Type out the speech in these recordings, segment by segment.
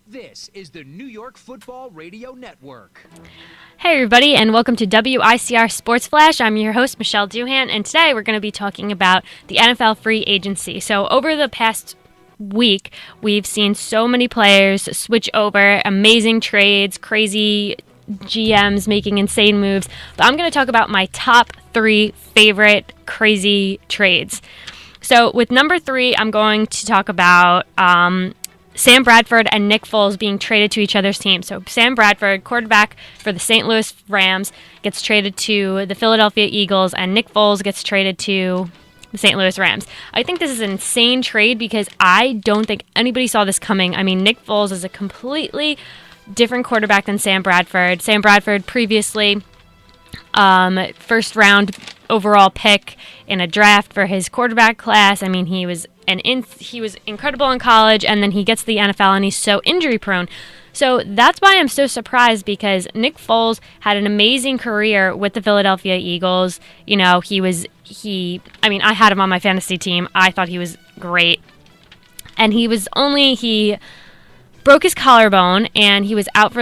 This is the New York Football Radio Network. Hey everybody, and welcome to WICR Sports Flash. I'm your host, Michelle Doohan, and today we're going to be talking about the NFL free agency. So over the past week, we've seen so many players switch over, amazing trades, crazy GMs making insane moves. But I'm going to talk about my top 3 favorite crazy trades. So with number 3, I'm going to talk about Sam Bradford and Nick Foles being traded to each other's teams. So Sam Bradford, quarterback for the St. Louis Rams, gets traded to the Philadelphia Eagles, and Nick Foles gets traded to the St. Louis Rams. I think this is an insane trade because I don't think anybody saw this coming. I mean, Nick Foles is a completely different quarterback than Sam Bradford. Sam Bradford previously first round overall pick in a draft for his quarterback class. I mean, he was incredible in college, and then he gets to the NFL and he's so injury prone. So that's why I'm so surprised, because Nick Foles had an amazing career with the Philadelphia Eagles. You know, I had him on my fantasy team. I thought he was great. And he broke his collarbone, and he was out for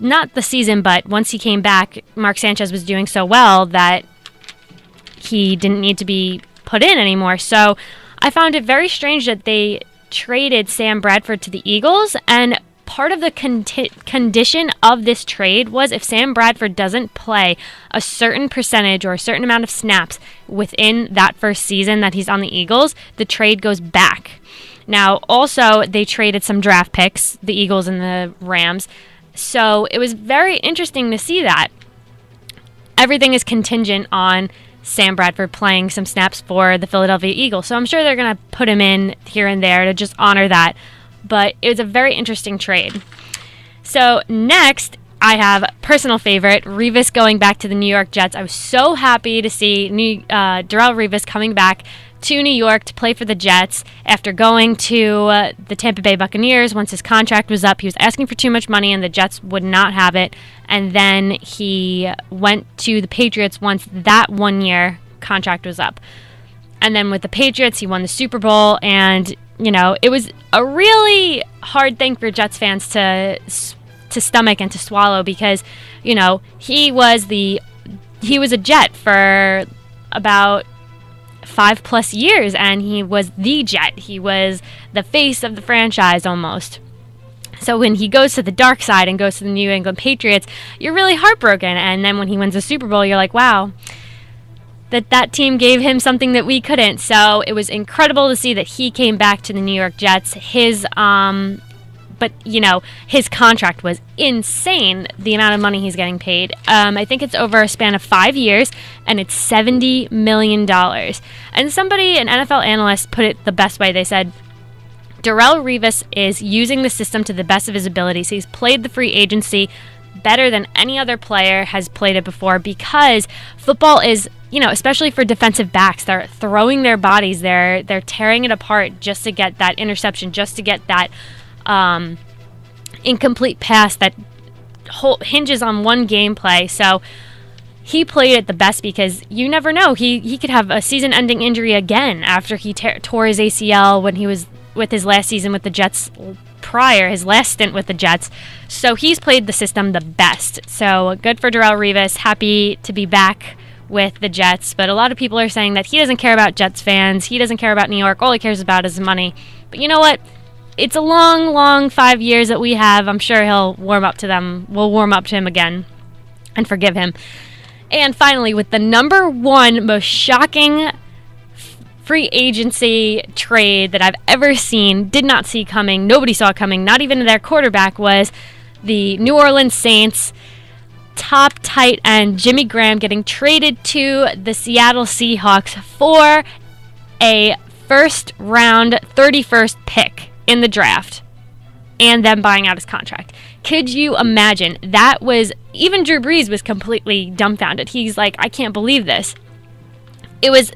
not the season, but once he came back, Mark Sanchez was doing so well that he didn't need to be put in anymore. So I found it very strange that they traded Sam Bradford to the Eagles, and part of the condition of this trade was if Sam Bradford doesn't play a certain percentage or a certain amount of snaps within that first season that he's on the Eagles, the trade goes back. Now, also, they traded some draft picks, the Eagles and the Rams, so it was very interesting to see that. Everything is contingent on Sam Bradford playing some snaps for the Philadelphia Eagles, so I'm sure they're going to put him in here and there to just honor that, but it was a very interesting trade. So next, I have personal favorite, Revis going back to the New York Jets. I was so happy to see Darrelle Revis coming back to New York to play for the Jets after going to the Tampa Bay Buccaneers. Once his contract was up, he was asking for too much money, and the Jets would not have it. And then he went to the Patriots once that 1-year contract was up. And then with the Patriots, he won the Super Bowl, and it was a really hard thing for Jets fans to stomach and to swallow, because he was a Jet for about 5+ years, and he was the Jet. He was the face of the franchise almost. So when he goes to the dark side and goes to the New England Patriots, you're really heartbroken. And then when he wins the Super Bowl, you're like, wow, that team gave him something that we couldn't. So it was incredible to see that he came back to the New York Jets. His contract was insane, the amount of money he's getting paid. I think it's over a span of 5 years, and it's $70 million. And an NFL analyst, put it the best way. They said, Darrelle Revis is using the system to the best of his abilities. He's played the free agency better than any other player has played it before, because football is, especially for defensive backs, they're throwing their bodies, they're tearing it apart just to get that interception, just to get that incomplete pass that hinges on one gameplay. So he played it the best, because you never know. He could have a season-ending injury again after he tore his ACL when he was with his last season with the Jets his last stint with the Jets. So he's played the system the best. So good for Darrelle Revis. Happy to be back with the Jets. But a lot of people are saying that he doesn't care about Jets fans. He doesn't care about New York. All he cares about is money. But you know what? It's a long, long 5 years that we have. I'm sure he'll warm up to them. We'll warm up to him again and forgive him. And finally, with the number 1 most shocking free agency trade that I've ever seen, did not see coming, nobody saw coming, not even their quarterback, was the New Orleans Saints top tight end Jimmy Graham getting traded to the Seattle Seahawks for a first round 31st pick in the draft, and then buying out his contract. Could you imagine? Even Drew Brees was completely dumbfounded. He's like, I can't believe this. It was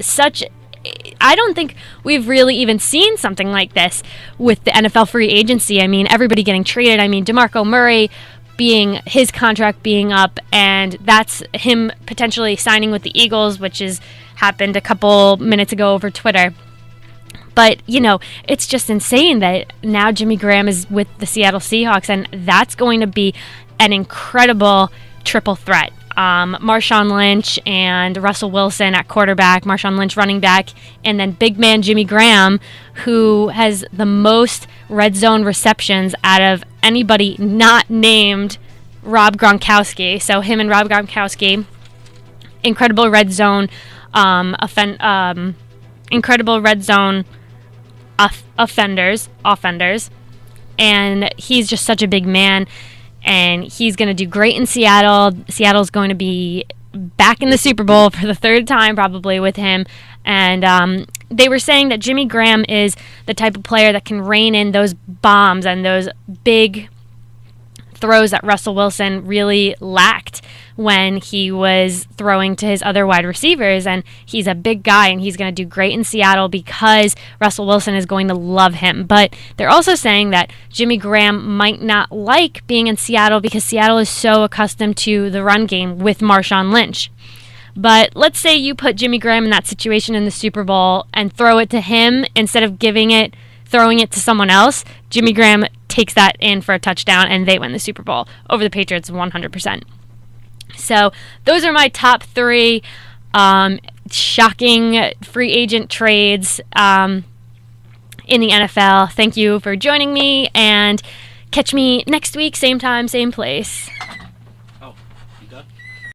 I don't think we've really even seen something like this with the NFL free agency. I mean, everybody getting traded. I mean, DeMarco Murray his contract being up, and that's him potentially signing with the Eagles, which happened a couple minutes ago over Twitter. But, it's just insane that now Jimmy Graham is with the Seattle Seahawks, and that's going to be an incredible triple threat. Marshawn Lynch and Russell Wilson at quarterback, Marshawn Lynch running back, and then big man Jimmy Graham, who has the most red zone receptions out of anybody not named Rob Gronkowski. So him and Rob Gronkowski, incredible red zone offenders, and he's just such a big man. And he's going to do great in Seattle. Seattle's going to be back in the Super Bowl for the third time probably with him. And they were saying that Jimmy Graham is the type of player that can rein in those bombs and those big throws that Russell Wilson really lacked when he was throwing to his other wide receivers. And he's a big guy, and he's going to do great in Seattle because Russell Wilson is going to love him. But they're also saying that Jimmy Graham might not like being in Seattle because Seattle is so accustomed to the run game with Marshawn Lynch. But let's say you put Jimmy Graham in that situation in the Super Bowl and throw it to him instead of throwing it to someone else. Jimmy Graham takes that in for a touchdown, and they win the Super Bowl over the Patriots 100%. So those are my top 3 shocking free agent trades in the NFL. Thank you for joining me, and catch me next week, same time, same place.